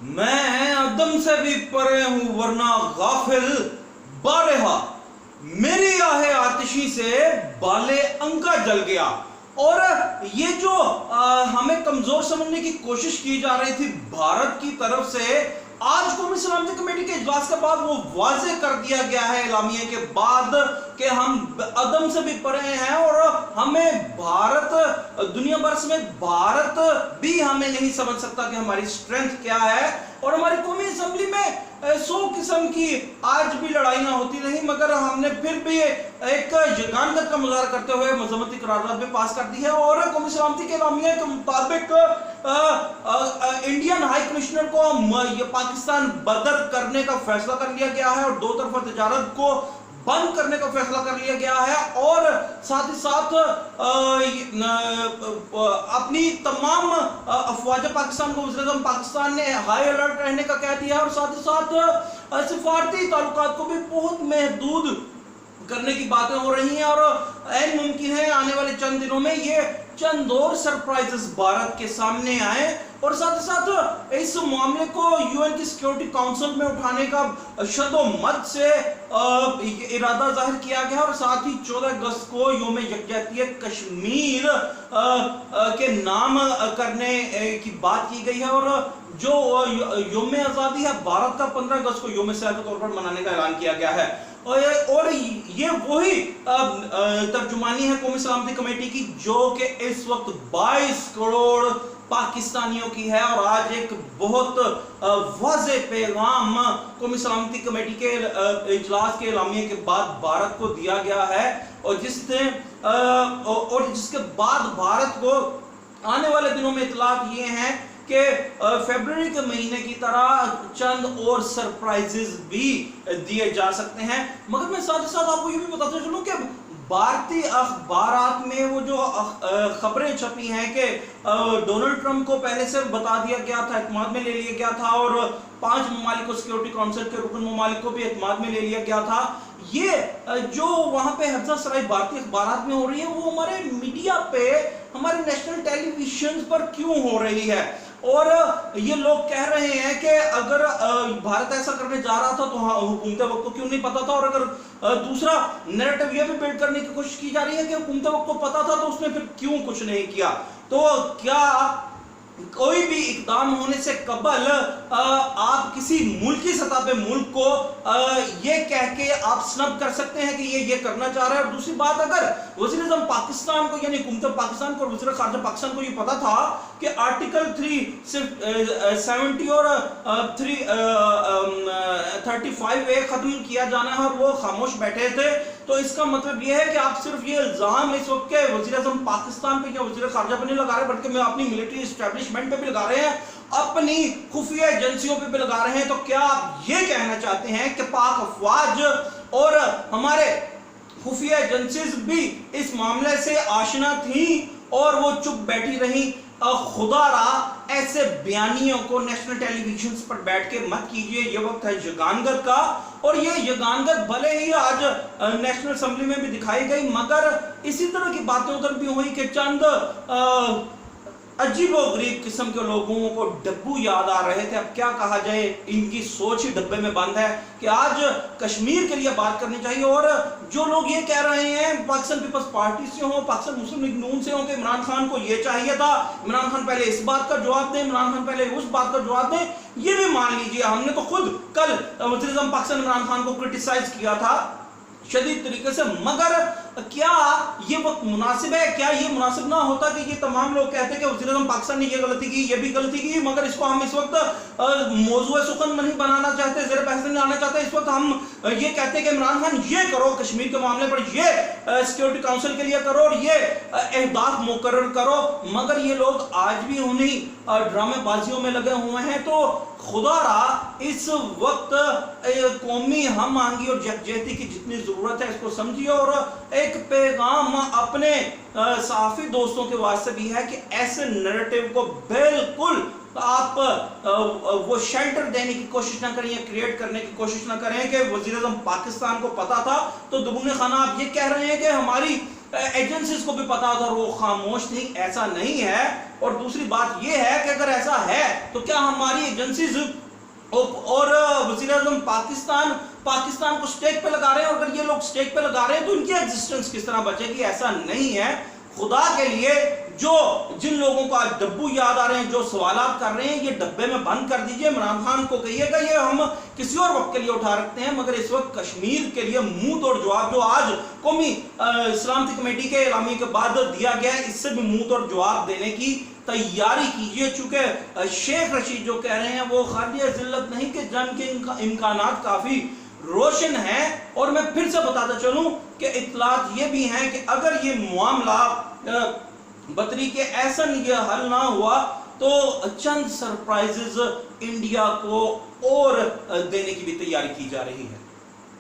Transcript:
میں عدم سے بھی پرے ہوں ورنہ غافل بارہا، میری آہ آتشی سے بالے عنقا جل گیا۔ اور یہ جو ہمیں کمزور سمجھنے کی کوشش کی جا رہی تھی بھارت کی طرف سے، آج قومی سلامتی کمیٹی کے اجلاس کے بعد وہ واضح کر دیا گیا ہے اعلامیے کے بعد کہ ہم عدم سے بھی پرے ہیں، اور ہمیں بھارت، دنیا بھر سمیت بھارت بھی ہمیں نہیں سمجھ سکتا کہ ہماری سٹرینتھ کیا ہے۔ اور ہماری قومی اسمبلی میں 100 قسم کی آج بھی لڑائیاں ہوتی رہی، مگر ہم نے پھر بھی ایک یگانگت کا مظاہرہ کرتے ہوئے مذمتی قرارداد بھی پاس کر دی ہے۔ اور قومی سلامتی کے اعلامیے کے مطابق انڈین ہائی کمشنر کو پاکستان بدر کرنے کا فیصلہ کر لیا گیا ہے، اور دو طرفہ تجارت کو بند کرنے کا فیصلہ کر لیا گیا ہے، اور ساتھ ہی ساتھ اپنی تمام افواج پاکستان کو وزیر اعظم پاکستان نے ہائی الرٹ رہنے کا کہہ دیا ہے، اور ساتھ ہی ساتھ سفارتی تعلقات کو بھی بہت محدود کرنے کی باتیں ہو رہی ہیں۔ اور عین ممکن ہے آنے والے چند دنوں میں یہ چند اور سرپرائزز بھارت کے سامنے آئیں، اور ساتھ ہی ساتھ اس معاملے کو یو این کی سیکیورٹی کاؤنسل میں اٹھانے کا شد و مد سے ارادہ ظاہر کیا گیا، اور ساتھ ہی 14 اگست کو یوم یکجہتیت کشمیر کے نام کرنے کی بات کی گئی ہے، اور جو یوم آزادی ہے بھارت کا 15 اگست کو یوم سیاہ کے طور پر منانے کا اعلان کیا گیا ہے۔ اور یہ وہی ترجمانی ہے قومی سلامتی کمیٹی کی جو کہ اس وقت 22 کروڑ پاکستانیوں کی ہے، اور آج ایک بہت واضح پیغام قومی سلامتی کمیٹی کے اجلاس کے اعلامیے کے بعد بھارت کو دیا گیا ہے، اور جس کے بعد بھارت کو آنے والے دنوں میں اطلاعات یہ ہیں کہ فیبروری کے مہینے کی طرح چند اور سرپرائزز بھی دیے جا سکتے ہیں۔ مگر میں ساتھ ساتھ آپ کو یہ بھی بتاتا چلوں کہ بھارتی اخبارات میں وہ جو خبریں چھپی ہیں کہ ڈونلڈ ٹرمپ کو پہلے سے بتا دیا گیا تھا، اعتماد میں لے لیا گیا تھا، اور 5 ممالک کو سیکیورٹی کونسل کے رکن ممالک کو بھی اعتماد میں لے لیا گیا تھا، یہ جو وہاں پہ حفظہ سرائی بھارتی اخبارات میں ہو رہی ہے وہ ہمارے میڈیا پہ، ہمارے نیشنل ٹیلی ویژن پر کیوں ہو رہی ہے؟ اور یہ لوگ کہہ رہے ہیں کہ اگر بھارت ایسا کرنے جا رہا تھا تو حکومت وقت کو کیوں نہیں پتا تھا، اور اگر دوسرا نیریٹو یہ بھی بلڈ کرنے کی کوشش کی جا رہی ہے کہ حکومت وقت کو پتا تھا تو اس نے پھر کیوں کچھ نہیں کیا۔ تو کیا کوئی بھی اقدام ہونے سے قبل آپ کسی ملکی سطح پہ ملک کو یہ کہہ کے آپ سنب کر سکتے ہیں کہ یہ کرنا چاہ رہا ہے؟ اور دوسری بات، اگر وزیر اعظم پاکستان کو یعنی حکومت پاکستان کو اور وزیر خارجہ پاکستان کو یہ پتا تھا کہ آرٹیکل 370 اور 335A ختم کیا جانا ہے اور وہ خاموش بیٹھے تھے، تو اس کا مطلب یہ ہے کہ آپ صرف یہ الزام اس وقت کے وزیر اعظم پاکستان پہ یا وزیر خارجہ پہ نہیں لگا رہے، بلکہ میں اپنی ملٹری اسٹیبلشمنٹ پہ بھی لگا رہے ہیں، اپنی خفیہ ایجنسیوں پہ بھی لگا رہے ہیں۔ تو کیا آپ یہ کہنا چاہتے ہیں کہ پاک افواج اور ہمارے خفیہ ایجنسیز بھی اس معاملے سے آشنا تھیں اور وہ چپ بیٹھی رہیں؟ خدا را ایسے بیانیوں کو نیشنل ٹیلی ویژنز پر بیٹھ کے مت کیجئے، یہ وقت ہے یگانگت کا، اور یہ یگانگت بھلے ہی آج نیشنل اسمبلی میں بھی دکھائی گئی، مگر اسی طرح کی باتیں ادھر بھی ہوئی کہ چند عجیب و غریب قسم کے لوگوں کو ڈبو یاد آ رہے تھے۔ اب کیا کہا جائے، ان کی سوچ ہی ڈبے میں بند ہے کہ آج کشمیر کے لیے بات کرنی چاہیے۔ اور جو لوگ یہ کہہ رہے ہیں پاکستان پیپلز پارٹی سے ہوں، پاکستان مسلم لیگ نون سے ہوں کہ عمران خان کو یہ چاہیے تھا، عمران خان پہلے اس بات کا جواب دیں، عمران خان پہلے اس بات کا جواب دیں، یہ بھی مان لیجئے ہم نے تو خود کل وزیر اعظم پاکستان عمران خان کو کرٹیسائز کیا تھا شدید طریقے سے، مگر کیا یہ وقت مناسب ہے؟ کیا یہ مناسب نہ ہوتا کہ یہ تمام لوگ کہتے کہ وزیر اعظم پاکستان نے یہ غلطی کی، یہ بھی غلطی کی، مگر اس کو ہم اس وقت موضوع سخن نہیں بنانا چاہتے، زیر بحث نہیں لانا چاہتے، اس وقت ہم یہ کہتے کہ عمران خان یہ کرو کشمیر کے معاملے پر، یہ سیکیورٹی کاؤنسل کے لیے کرو اور یہ اہداف مقرر کرو، مگر یہ لوگ آج بھی انہیں ڈرامے بازیوں میں لگے ہوئے ہیں۔ تو خدا را اس وقت قومی ہم آہنگی اور یکجہتی کی جتنی ضرورت ہے اس کو سمجھیے، اور ایک پیغام اپنے صحافی دوستوں کے واسطے بھی ہے کہ ایسے نیریٹو کو بالکل آپ وہ شیلٹر دینے کی کوشش نہ کریں یا کریٹ کرنے کی کوشش نہ کریں کہ وزیر اعظم پاکستان کو پتا تھا تو دگنے خانہ آپ یہ کہہ رہے ہیں کہ ہماری ایجنسیز کو بھی پتا تھا اور وہ خاموش تھی. ایسا نہیں ہے. اور دوسری بات یہ ہے کہ اگر ایسا ہے تو کیا ہماری ایجنسیز اور وزیر اعظم پاکستان کو سٹیک پہ لگا رہے ہیں؟ اور اگر یہ لوگ سٹیک پہ لگا رہے ہیں تو ان کی ایگزسٹنس کس طرح بچے گی؟ ایسا نہیں ہے. خدا کے لیے جن لوگوں کو آج ڈبو یاد آ رہے ہیں، جو سوالات کر رہے ہیں، یہ ڈبے میں بند کر دیجئے. عمران خان کو کہیے گا یہ ہم کسی اور وقت کے لیے اٹھا رکھتے ہیں، مگر اس وقت کشمیر کے لیے منہ توڑ جواب جو آج قومی سلامتی کمیٹی کے اعلامیے کے بعد دیا گیا ہے، اس سے بھی منہ توڑ جواب دینے کی تیاری کیجئے. چونکہ شیخ رشید جو کہہ رہے ہیں وہ خالی ذلت نہیں کہ جنگ کے امکانات کافی روشن ہیں. اور میں پھر سے بتاتا چلوں کہ اطلاعات یہ بھی ہیں کہ اگر یہ معاملہ بطری کے ایسن یہ حل نہ ہوا تو چند سرپرائزز انڈیا کو اور دینے کی بھی تیاری کی جا رہی ہے.